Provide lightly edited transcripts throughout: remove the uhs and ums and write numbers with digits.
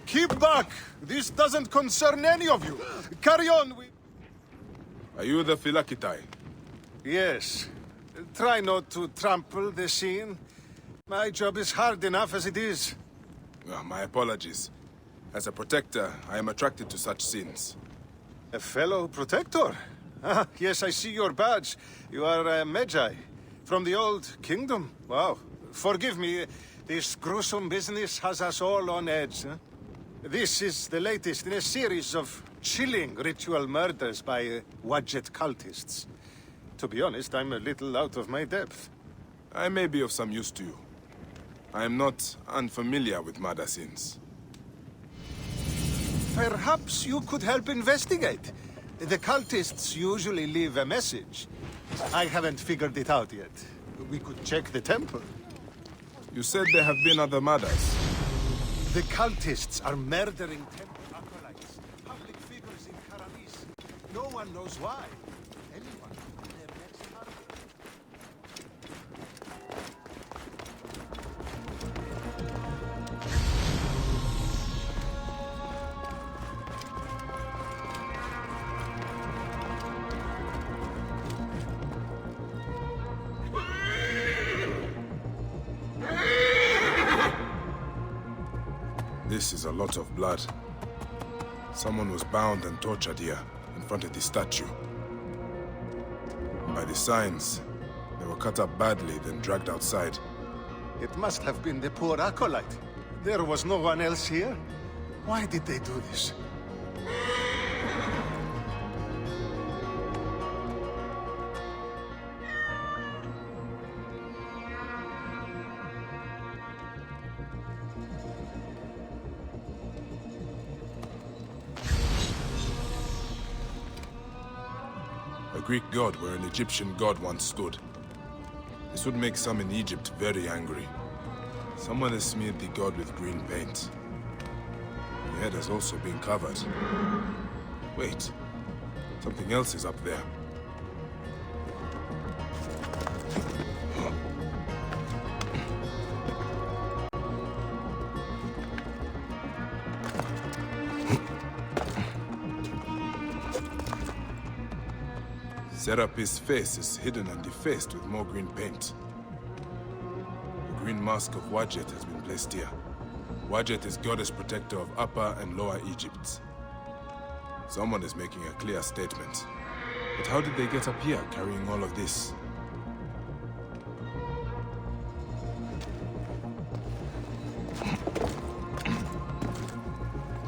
Keep back! This doesn't concern any of you. Carry on with... Are you the Philakitai? Yes. Try not to trample the scene. My job is hard enough as it is. My apologies. As a protector, I am attracted to such sins. A fellow protector? Ah, yes, I see your badge. You are a Magi. From the old kingdom. Wow. Forgive me, this gruesome business has us all on edge. Huh? This is the latest in a series of chilling ritual murders by Wadjet cultists. To be honest, I'm a little out of my depth. I may be of some use to you. I am not unfamiliar with murder sins. Perhaps you could help investigate. The cultists usually leave a message. I haven't figured it out yet. We could check the temple. You said there have been other murders. The cultists are murdering temple acolytes, public figures in Karanis. No one knows why. Anyone could be their next target. This is a lot of blood. Someone was bound and tortured here, in front of the statue. By the signs, they were cut up badly, then dragged outside. It must have been the poor acolyte. There was no one else here. Why did they do this? A Greek god where an Egyptian god once stood. This would make some in Egypt very angry. Someone has smeared the god with green paint. The head has also been covered. Wait, something else is up there. Serapis' face is hidden and defaced with more green paint. The green mask of Wadjet has been placed here. Wadjet is goddess protector of Upper and Lower Egypt. Someone is making a clear statement. But how did they get up here carrying all of this?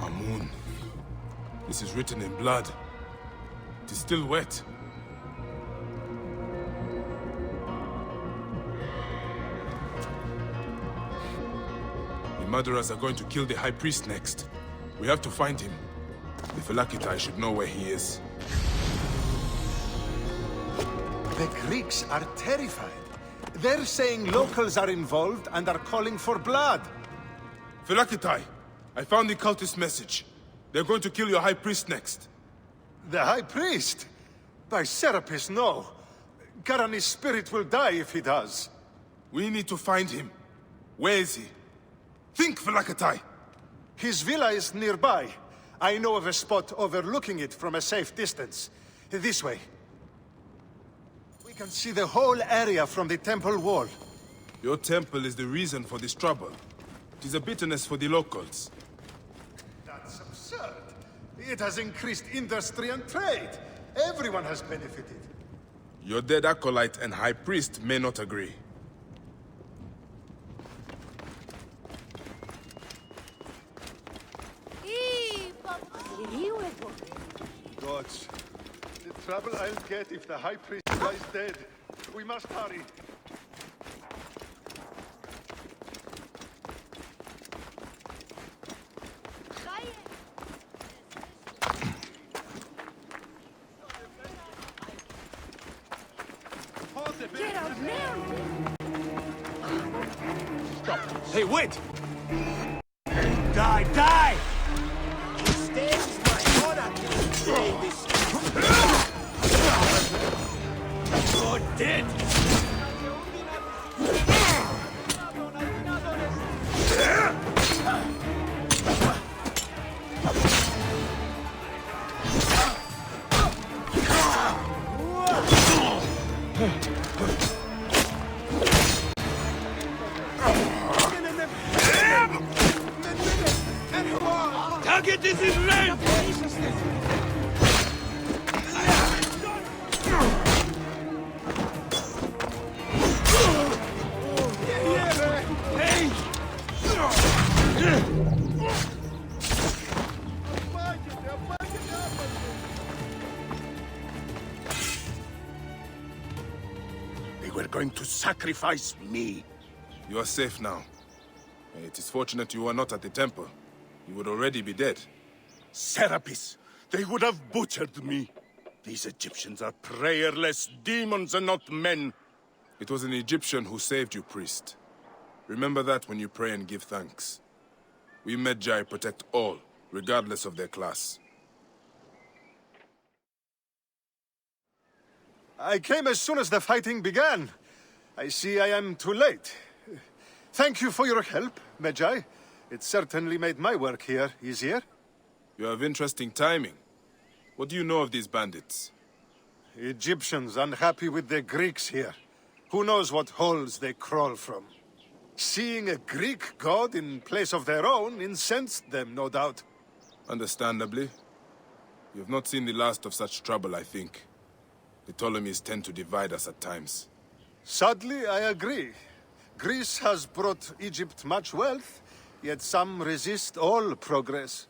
Amun. This is written in blood. It is still wet. The murderers are going to kill the High Priest next. We have to find him. The Philakitai should know where he is. The Greeks are terrified. They're saying locals are involved and are calling for blood. Philakitai, I found the cultist message. They're going to kill your High Priest next. The High Priest? By Serapis, no. Garani's spirit will die if he does. We need to find him. Where is he? Think, Philakitai! His villa is nearby. I know of a spot overlooking it from a safe distance. This way. We can see the whole area from the temple wall. Your temple is the reason for this trouble. It is a bitterness for the locals. absurd. It has increased industry and trade. Everyone has benefited. Your dead acolyte and high priest may not agree. Gods, the trouble I'll get if the high priest lies dead. We must hurry. Get out now! Stop. Hey, wait! Die, die! He stands my honor to say this. You're dead! Target is in range! Hey! They were going to sacrifice me. You are safe now. It is fortunate you are not at the temple. You would already be dead. Serapis, they would have butchered me. These Egyptians are prayerless demons and not men. It was an Egyptian who saved you, priest. Remember that when you pray and give thanks. We Magi protect all, regardless of their class. I came as soon as the fighting began. I see I am too late. Thank you for your help, Magi. It certainly made my work here easier. You have interesting timing. What do you know of these bandits? Egyptians unhappy with the Greeks here. Who knows what holes they crawl from? Seeing a Greek god in place of their own incensed them, no doubt. Understandably. You have not seen the last of such trouble, I think. The Ptolemies tend to divide us at times. Sadly, I agree. Greece has brought Egypt much wealth, yet some resist all progress.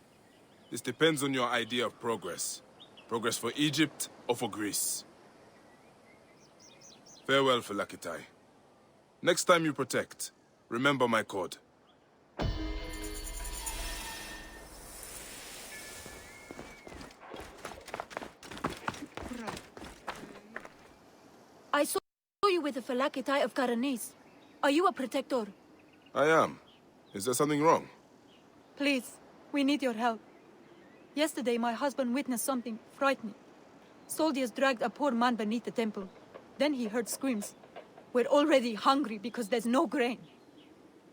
This depends on your idea of progress. Progress for Egypt or for Greece. Farewell, Phylakitai. Next time you protect, remember my code. I saw you with the Phylakitai of Karanis. Are you a protector? I am. Is there something wrong? Please, we need your help. Yesterday, my husband witnessed something frightening. Soldiers dragged a poor man beneath the temple. Then he heard screams. We're already hungry because there's no grain.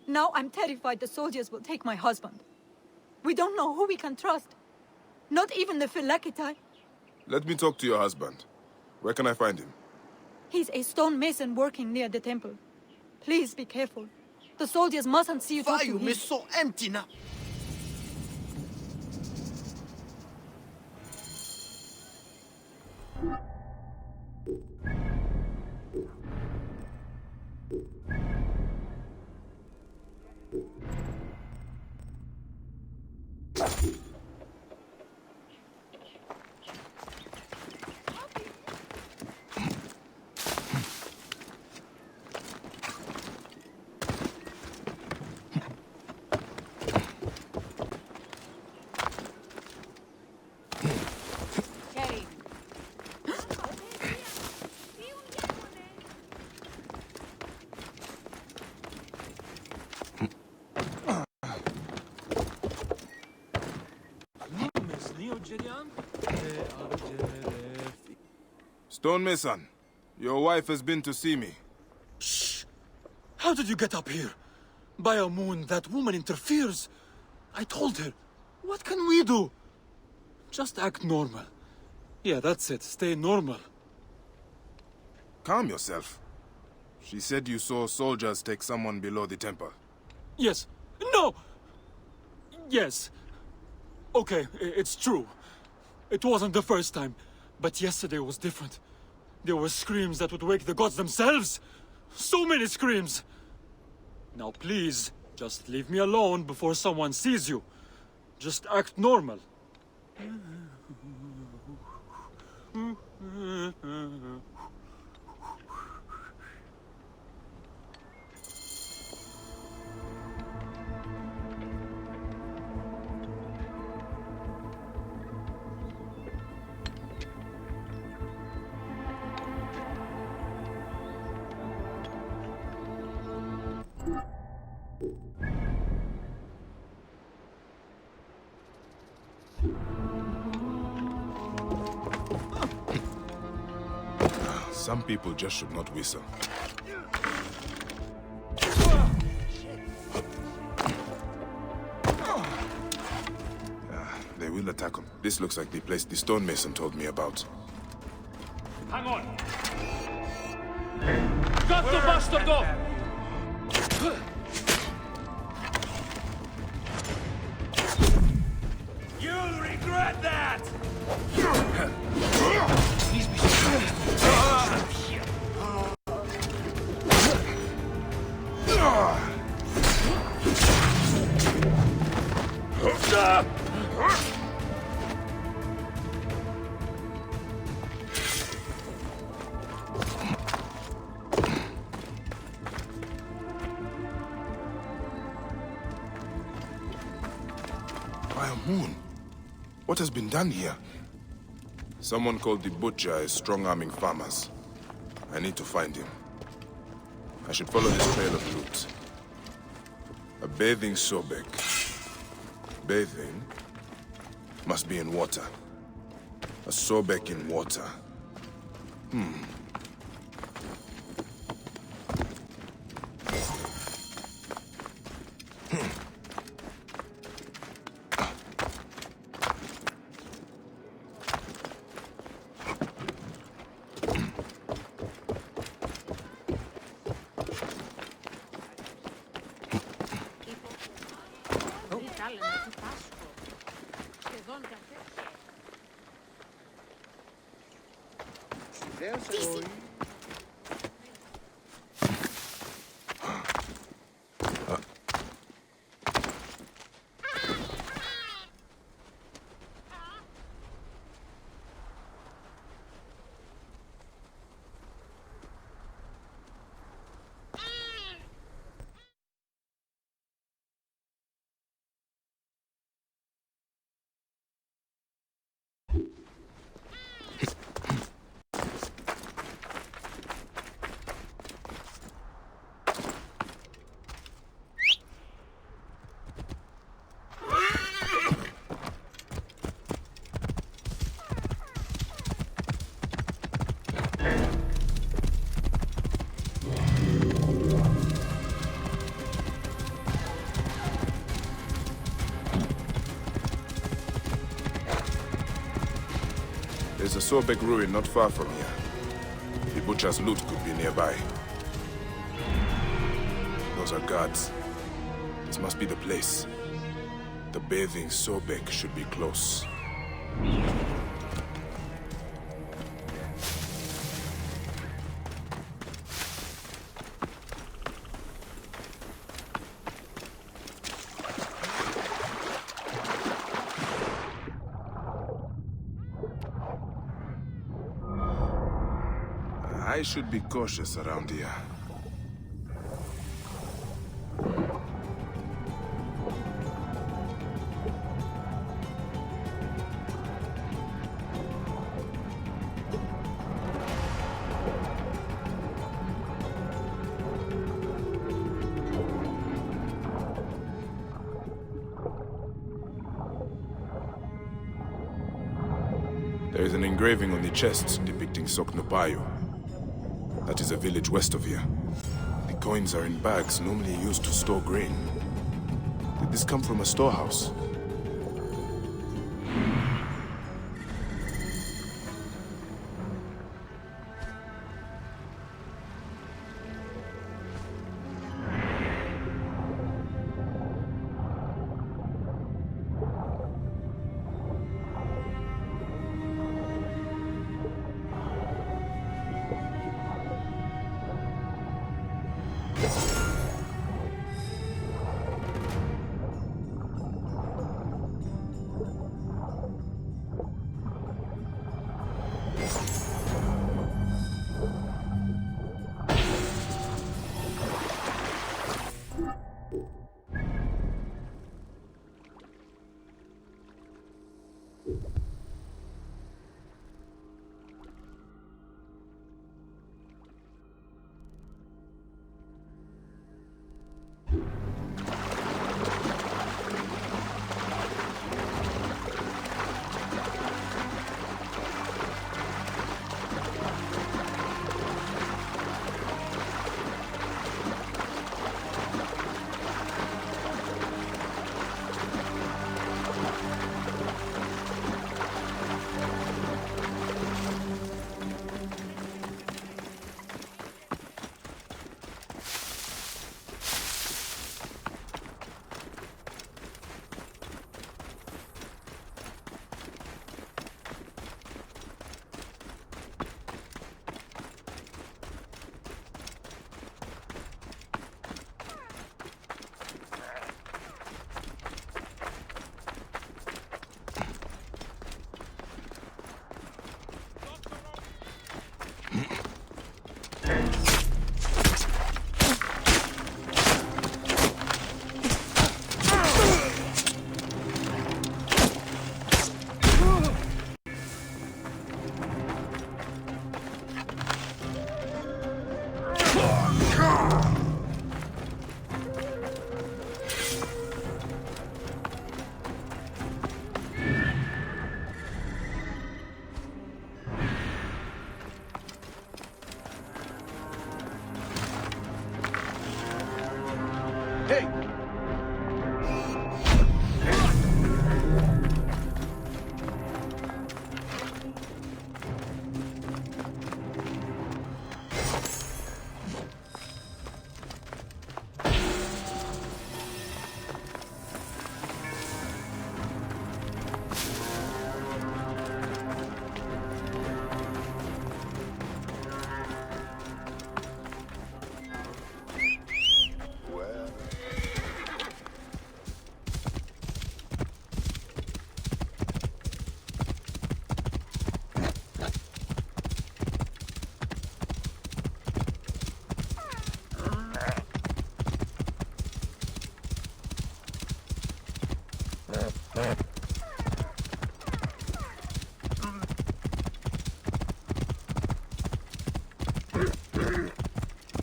Now I'm terrified the soldiers will take my husband. We don't know who we can trust. Not even the Phylakitai. Let me talk to your husband. Where can I find him? He's a stone-mason working near the temple. Please be careful. The soldiers mustn't see you talk to him. Is so empty now. Stonemason, your wife has been to see me. Shh! How did you get up here? By a moon, that woman interferes. I told her. What can we do? Just act normal. Yeah, that's it. Stay normal. Calm yourself. She said you saw soldiers take someone below the temple. Yes. No! Yes. Okay, it's true. It wasn't the first time, but yesterday was different. There were screams that would wake the gods themselves! So many screams! Now please, just leave me alone before someone sees you. Just act normal. Some people just should not whistle. They will attack him. This looks like the place the stonemason told me about. Hang on! Got the bastard off! You'll regret that! Please be By a moon. What has been done here? Someone called the Butcher is strong-arming farmers. I need to find him. I should follow this trail of loot. A bathing Sobek. Bathing must be in water. A Sobek in water. There's a Sobek ruin not far from here. The Butcher's loot could be nearby. Those are guards. This must be the place. The bathing Sobek should be close. I should be cautious around here. There is an engraving on the chest depicting Soknopayo. That is a village west of here. The coins are in bags normally used to store grain. Did this come from a storehouse?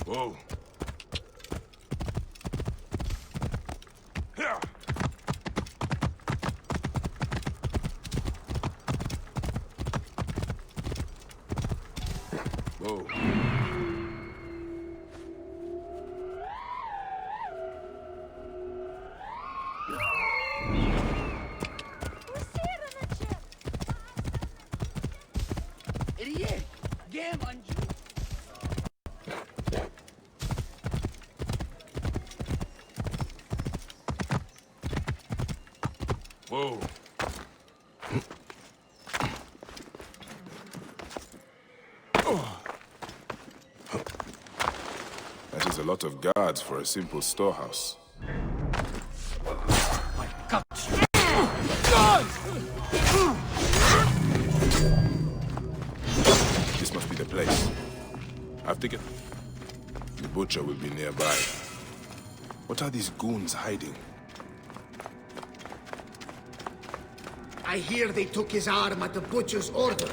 Whoa. Whoa. Whoa. That is a lot of guards for a simple storehouse. This must be the place. I have to get... The butcher will be nearby. What are these goons hiding? I hear they took his arm at the butcher's order.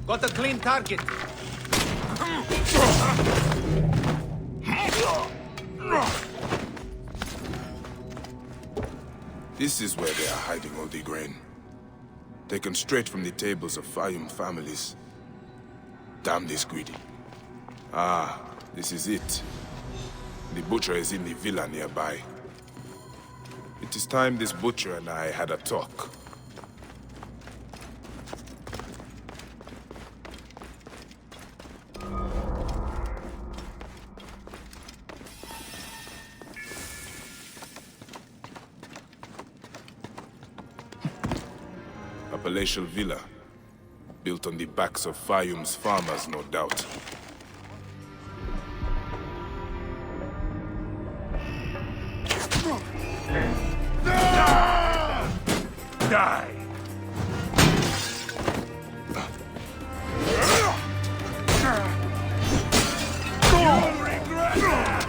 Got a clean target. This is where they are hiding all the grain. Taken straight from the tables of Fayum families. Damn this greedy. Ah, this is it. The butcher is in the villa nearby. It is time this butcher and I had a talk. A palatial villa, built on the backs of Fayum's farmers, no doubt. Die! You'll regret that!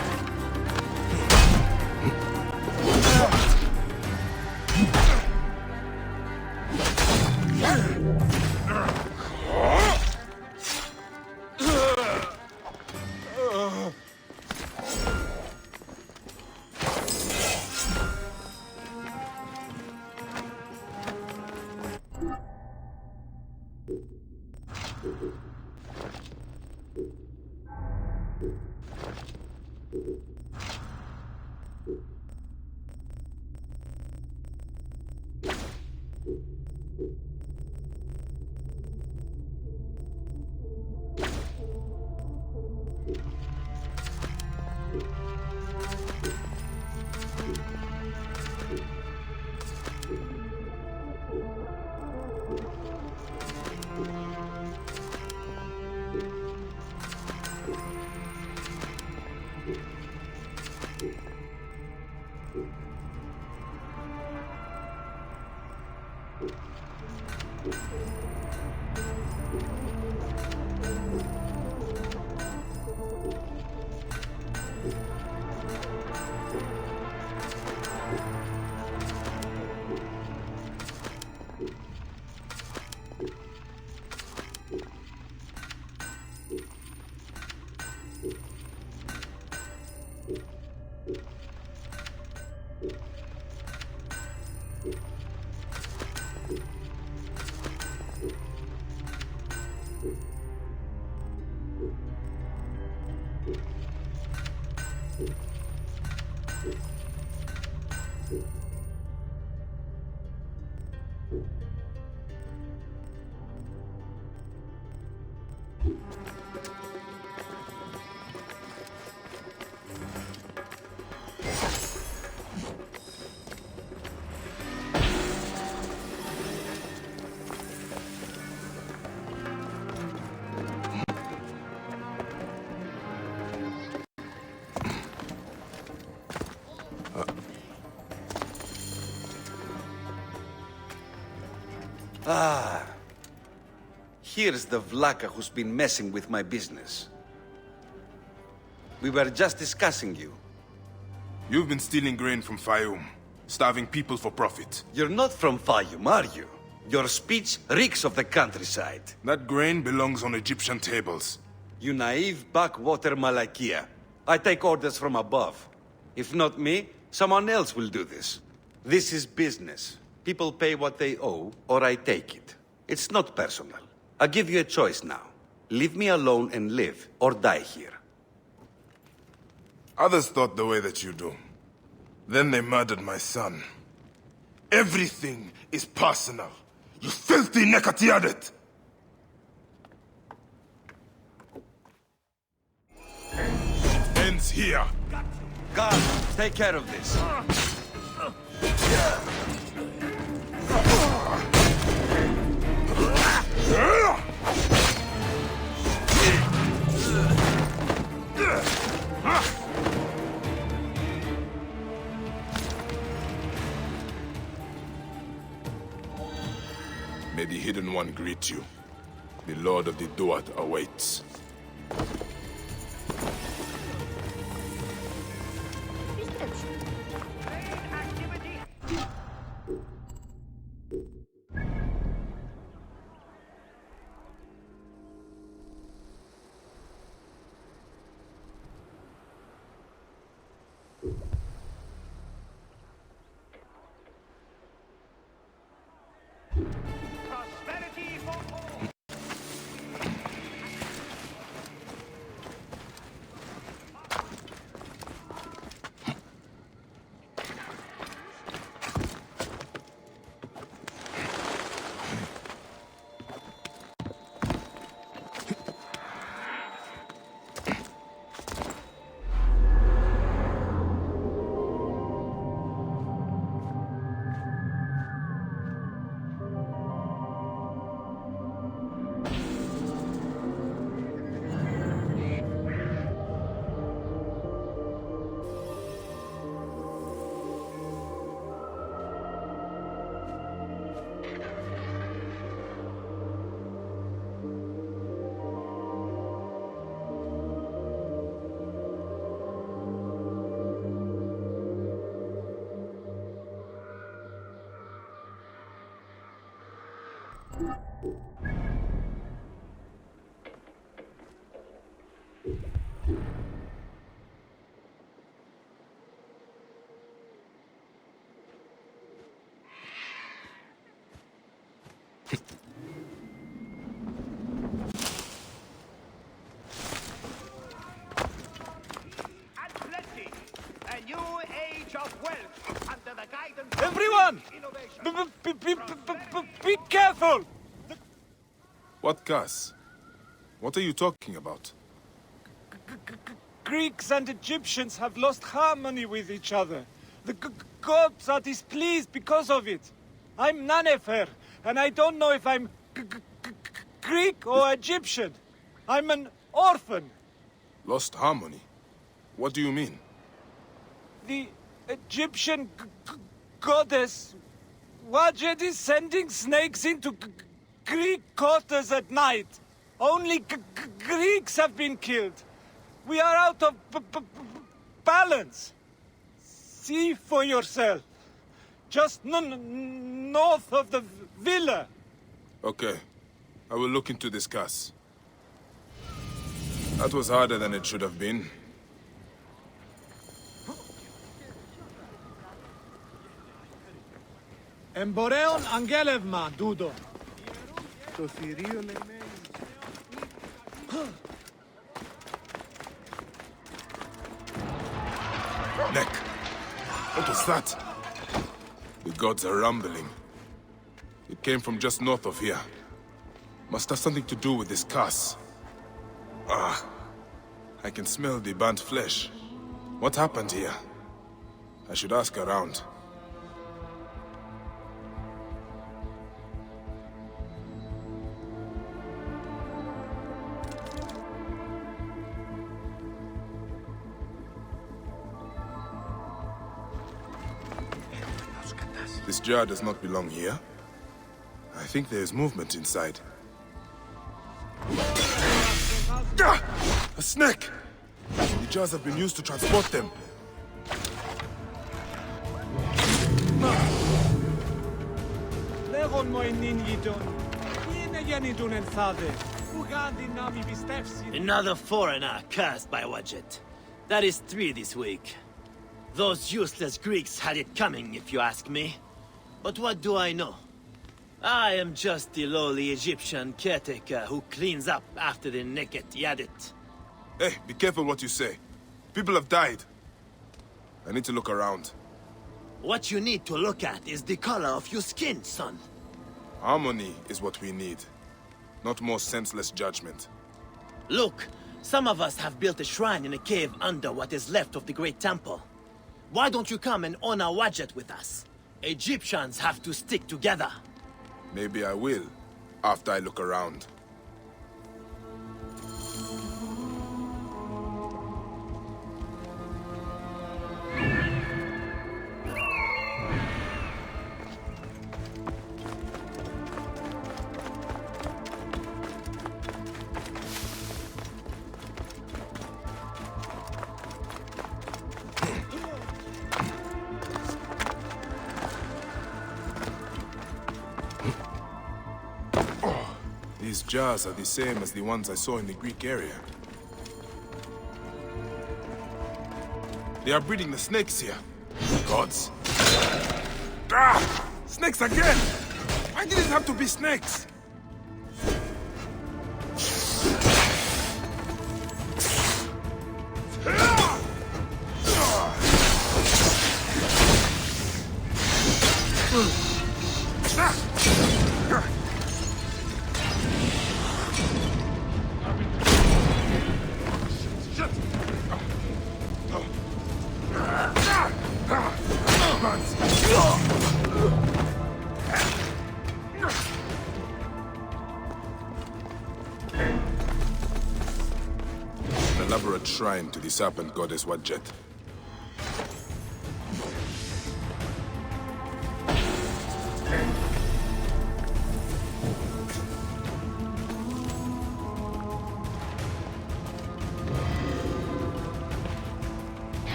Here's the Vlaka who's been messing with my business. We were just discussing you. You've been stealing grain from Fayum, starving people for profit. You're not from Fayum, are you? Your speech reeks of the countryside. That grain belongs on Egyptian tables. You naive backwater Malakia. I take orders from above. If not me, someone else will do this. This is business. People pay what they owe, or I take it. It's not personal. I give you a choice now. Leave me alone and live, or die here. Others thought the way that you do. Then they murdered my son. Everything is personal. You filthy Nekatiadet! It ends here. God, take care of this. May the Hidden One greet you. The Lord of the Duat awaits. Prosperity for all. And plenty. A new age of wealth under the guidance of Everyone! innovation. Be careful! What, Cass? What are you talking about? Greeks and Egyptians have lost harmony with each other. The gods are displeased because of it. I'm Nanefer, and I don't know if I'm Greek or Egyptian. I'm an orphan. Lost harmony? What do you mean? The Egyptian goddess Wajet is sending snakes into Greek quarters at night. Only Greeks have been killed. We are out of balance. See for yourself. Just north of the villa. Okay. I will look into this, Cass. That was harder than it should have been. Εμπορέων αγγέλευμα, τούτο. Το θηρίο Neck! What was that? The gods are rumbling. It came from just north of here. Must have something to do with this Cass. Ah, I can smell the burnt flesh. What happened here? I should ask around. This jar does not belong here. I think there is movement inside. A snake! The jars have been used to transport them. Another foreigner cursed by Wadjet. That is 3 this week. Those useless Greeks had it coming, if you ask me. But what do I know? I am just the lowly Egyptian caretaker who cleans up after the naked Yadit. Hey, be careful what you say. People have died. I need to look around. What you need to look at is the color of your skin, son. Harmony is what we need. Not more senseless judgment. Look, some of us have built a shrine in a cave under what is left of the Great Temple. Why don't you come and honor Wadjet with us? Egyptians have to stick together. Maybe I will, after I look around. These jars are the same as the ones I saw in the Greek area. They are breeding the snakes here. Gods. Ah! Snakes again! Why did it have to be snakes? An elaborate shrine to the serpent goddess Wadjet.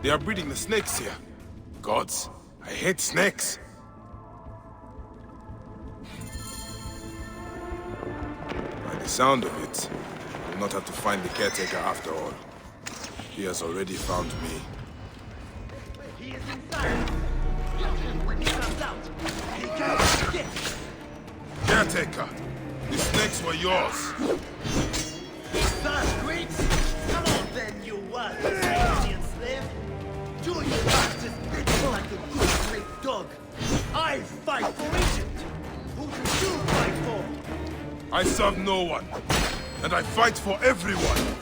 They are breeding the snakes here. Gods, I hate snakes. By the sound of it, we'll not have to find the caretaker after all. He has already found me. He is inside. He comes out. He can't escape. Caretaker, the snakes were yours. Son, Greeks! Come on then, you worthless Egyptian slave! Do you bastards bit like a good great dog? I fight for Egypt! Who do you fight for? I serve no one, and I fight for everyone.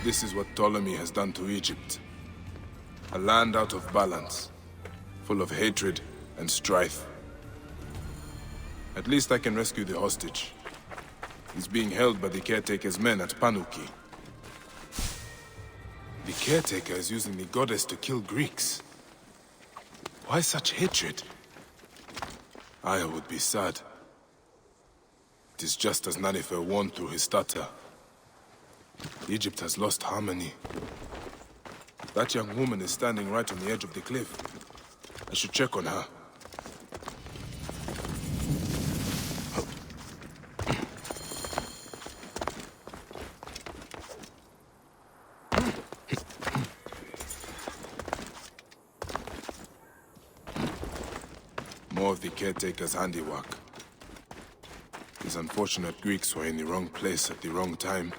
This is what Ptolemy has done to Egypt. A land out of balance, full of hatred and strife. At least I can rescue the hostage. He's being held by the caretaker's men at Panuki. The caretaker is using the goddess to kill Greeks. Why such hatred? I would be sad. It is just as Nanifer warned through his stutter. Egypt has lost harmony. That young woman is standing right on the edge of the cliff. I should check on her. More of the caretaker's handiwork. These unfortunate Greeks were in the wrong place at the wrong time.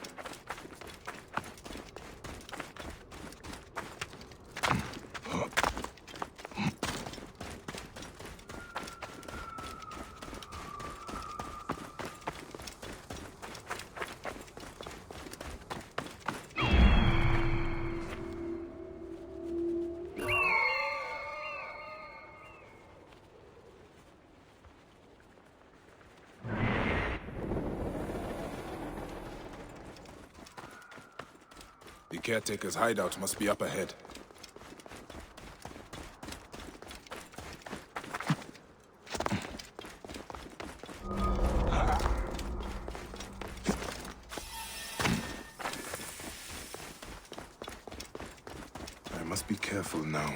The caretaker's hideout must be up ahead. I must be careful now.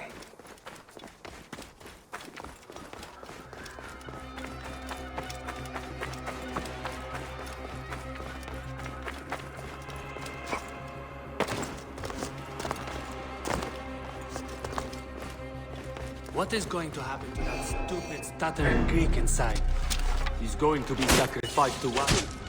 What is going to happen to that stupid stuttering Greek inside? He's going to be sacrificed to what?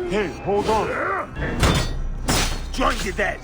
Hey, hold on! Join the dead!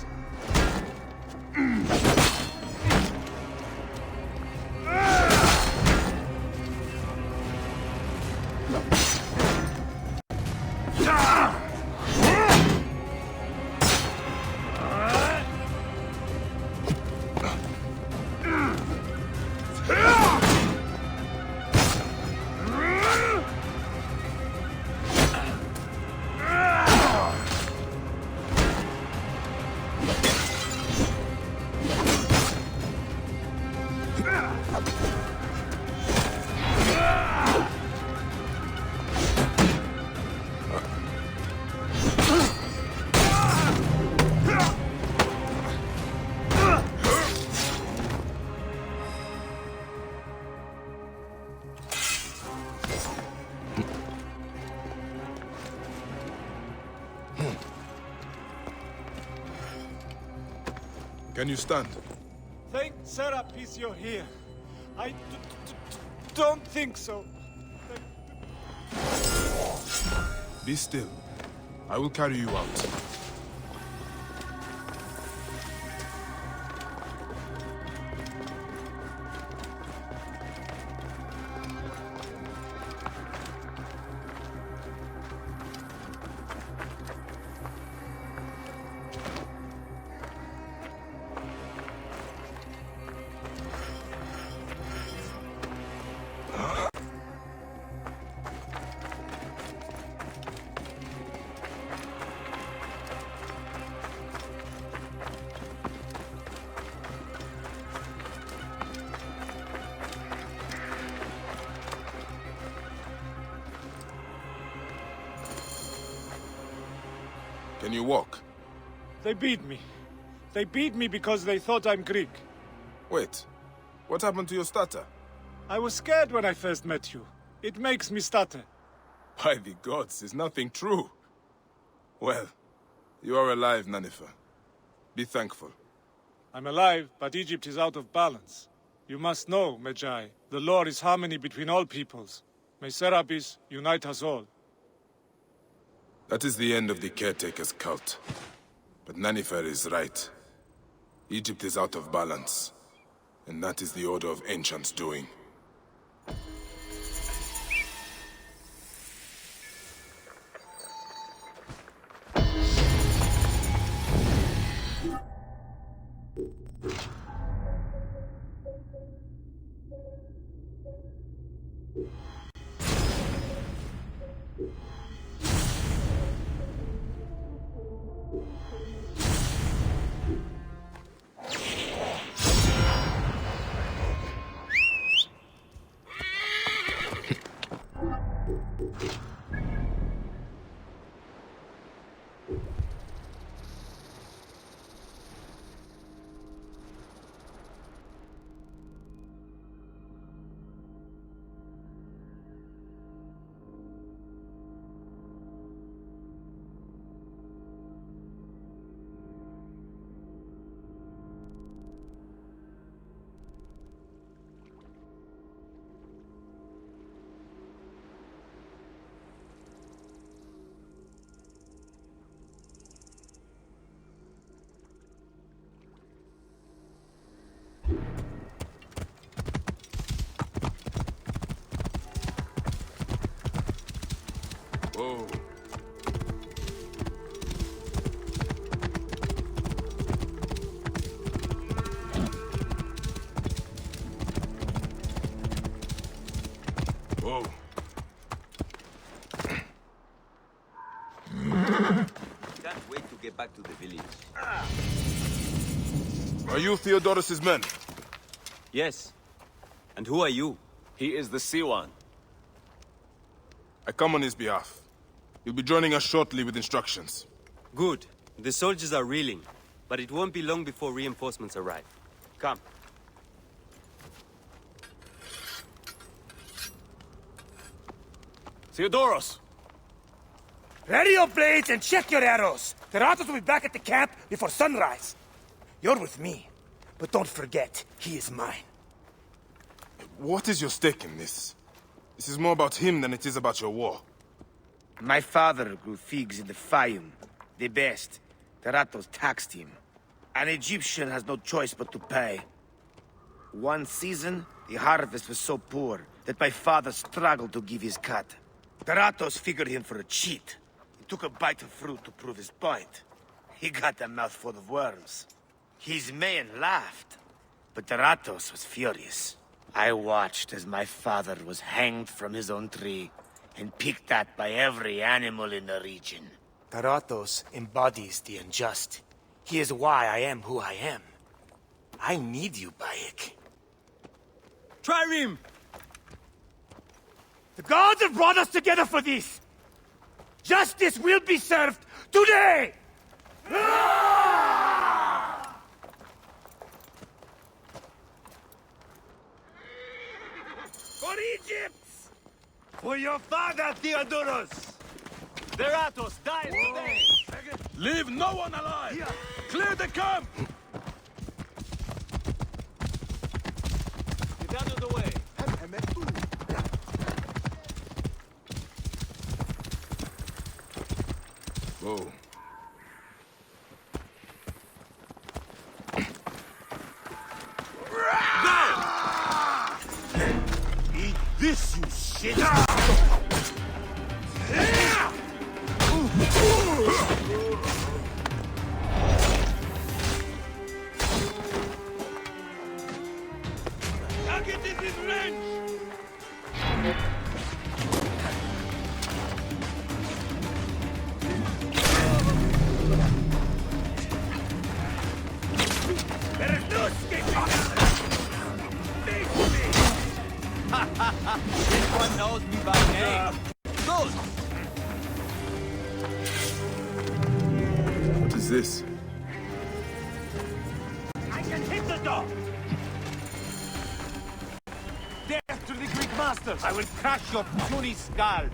Can you stand? Thank Serapis you're here. I don't think so. Be still. I will carry you out. Can you walk? They beat me. They beat me because they thought I'm Greek. Wait. What happened to your stutter? I was scared when I first met you. It makes me stutter. By the gods, is nothing true. Well, you are alive, Nanifer. Be thankful. I'm alive, but Egypt is out of balance. You must know, Medjay, the law is harmony between all peoples. May Serapis unite us all. That is the end of the caretaker's cult. But Nanifer is right. Egypt is out of balance. And that is the Order of Ancients' doing. Whoa. Whoa. Can't wait to get back to the village. Are you Theodorus's men? Yes. And who are you? He is the Siwan. I come on his behalf. He'll be joining us shortly with instructions. Good. The soldiers are reeling, but it won't be long before reinforcements arrive. Come. Theodoros! Ready your blades and check your arrows. The Ratos will be back at the camp before sunrise. You're with me, but don't forget, he is mine. What is your stake in this? This is more about him than it is about your war. My father grew figs in the Fayum. The best. The Ratos taxed him. An Egyptian has no choice but to pay. One season, the harvest was so poor that my father struggled to give his cut. The Ratos figured him for a cheat. He took a bite of fruit to prove his point. He got a mouthful of worms. His men laughed, but the Ratos was furious. I watched as my father was hanged from his own tree and picked at by every animal in the region. Taratos embodies the unjust. He is why I am who I am. I need you, Bayek. Trireme! The gods have brought us together for this! Justice will be served today! For Egypt! For your father, Theodorus! The Ratos died today! Leave no one alive! Clear the camp! Get out of the way! Whoa. Eat this, you shit! Target is in range! There is no escaping! Face me! This one knows me by name. Good! What is this? I can hit the dog! Death to the Greek masters! I will crush your puny skull!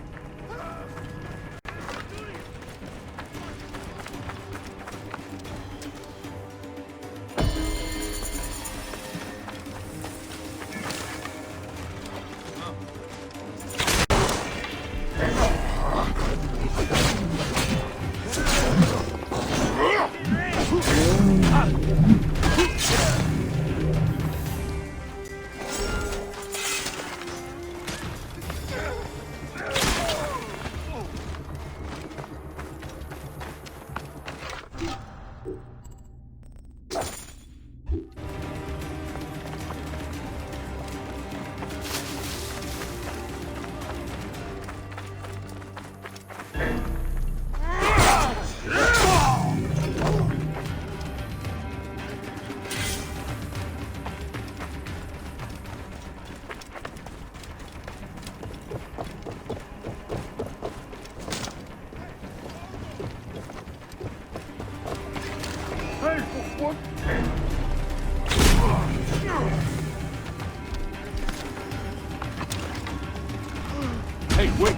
Hey, wait!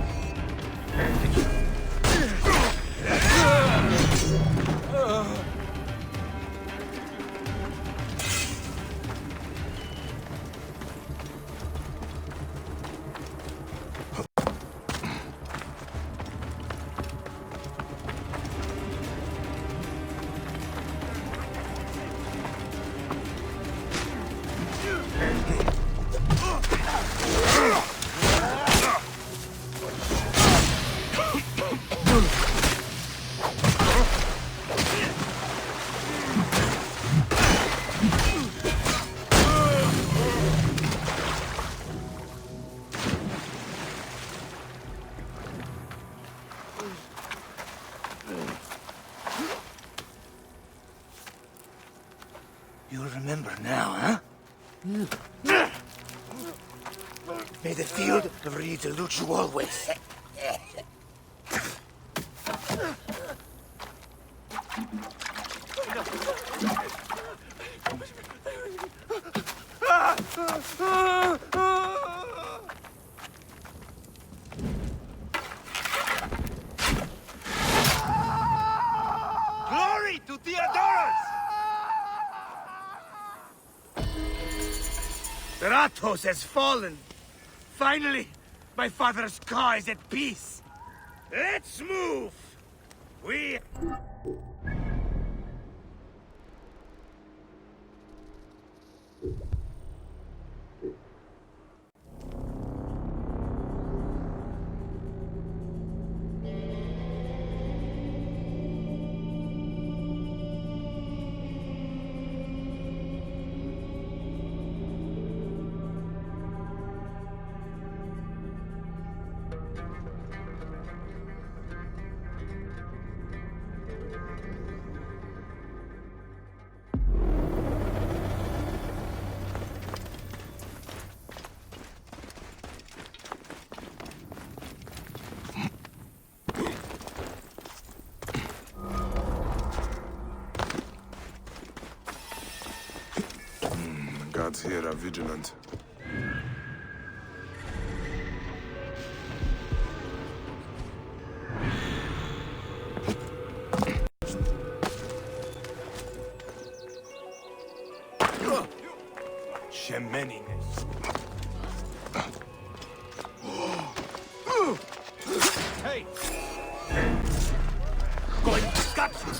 You'll remember now, huh? May the field of reeds elude you always. Glory to Theodorus! Ratos has fallen. Finally, my father's car is at peace. Let's move! We... Guards here are vigilant. Shemenines. Hey! Going to gut you!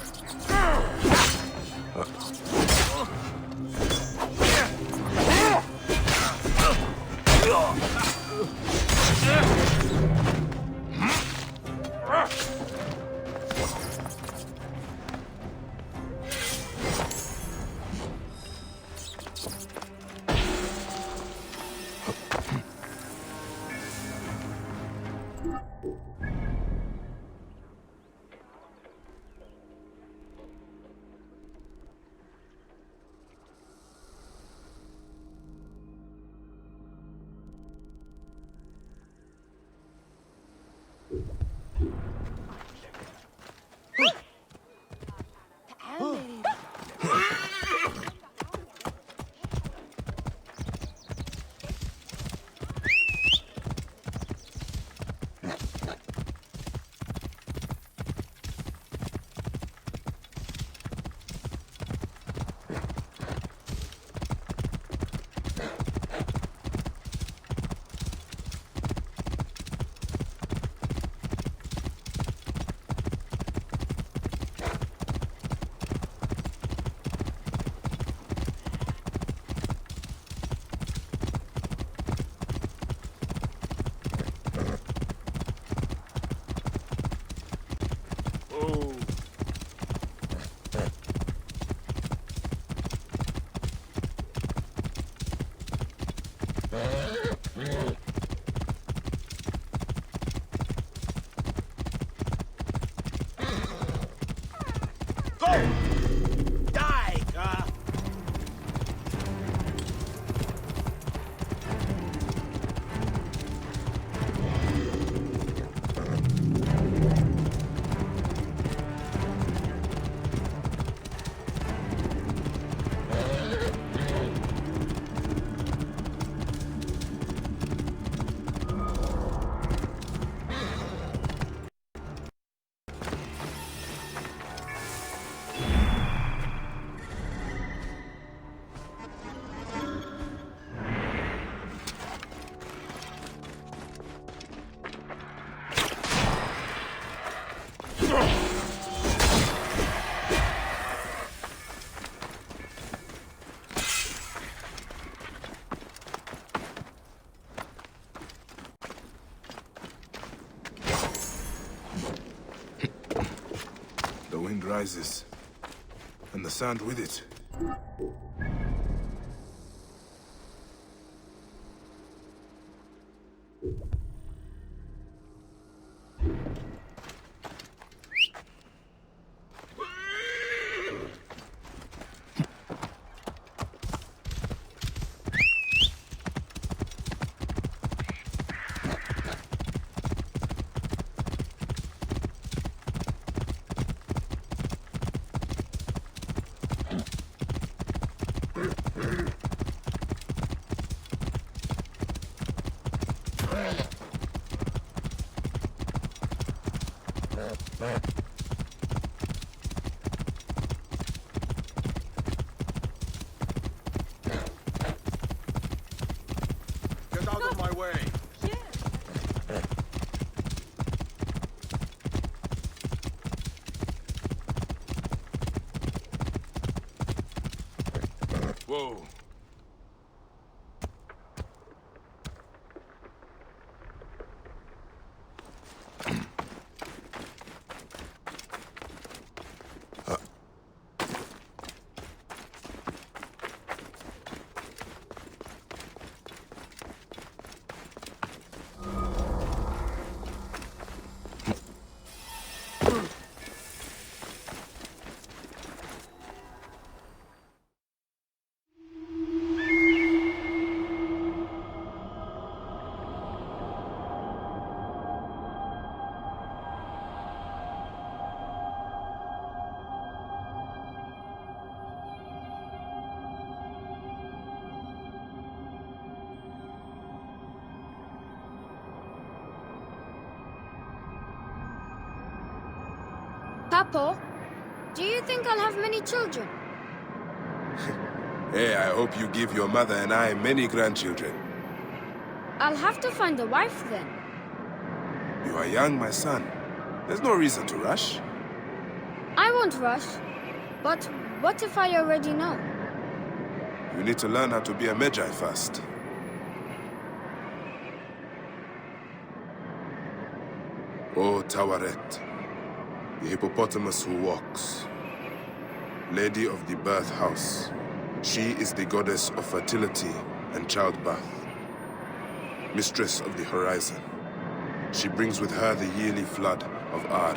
The wind rises, and the sand with it. Get out of my way! Whoa. Papa, do you think I'll have many children? Hey, I hope you give your mother and I many grandchildren. I'll have to find a wife then. You are young, my son. There's no reason to rush. I won't rush. But what if I already know? You need to learn how to be a Magi first. O Tawaret, the hippopotamus who walks, Lady of the Birth House. She is the goddess of fertility and childbirth, mistress of the horizon. She brings with her the yearly flood of Ar.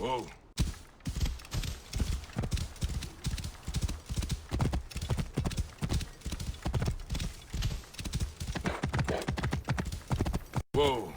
Whoa. Whoa.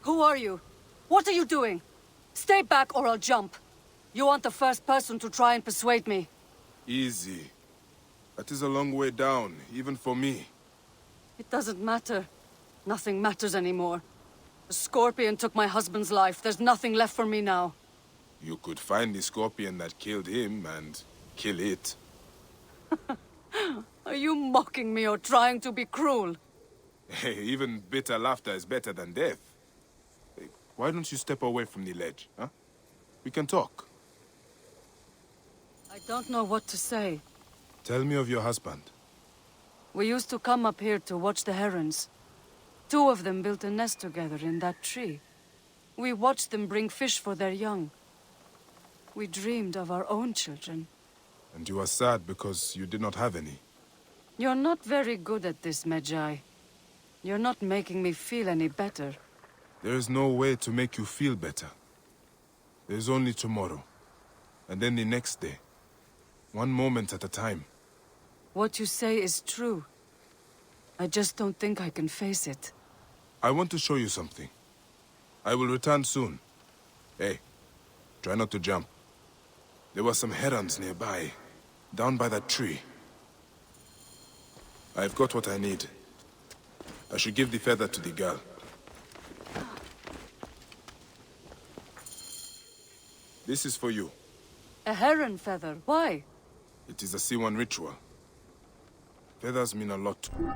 Who are you? What are you doing? Stay back or I'll jump. You aren't the first person to try and persuade me. Easy. That is a long way down, even for me. It doesn't matter. Nothing matters anymore. The Scorpion took my husband's life. There's nothing left for me now. You could find the Scorpion that killed him and kill it. Are you mocking me or trying to be cruel? Hey, even bitter laughter is better than death. Hey, why don't you step away from the ledge, huh? We can talk. I don't know what to say. Tell me of your husband. We used to come up here to watch the herons. 2 of them built a nest together in that tree. We watched them bring fish for their young. We dreamed of our own children. And you are sad because you did not have any. You're not very good at this, Medjay. You're not making me feel any better. There is no way to make you feel better. There is only tomorrow. And then the next day. One moment at a time. What you say is true. I just don't think I can face it. I want to show you something. I will return soon. Hey, try not to jump. There were some herons nearby, down by that tree. I've got what I need. I should give the feather to the girl. This is for you. A heron feather? Why? It is a C1 ritual. Feathers mean a lot to me.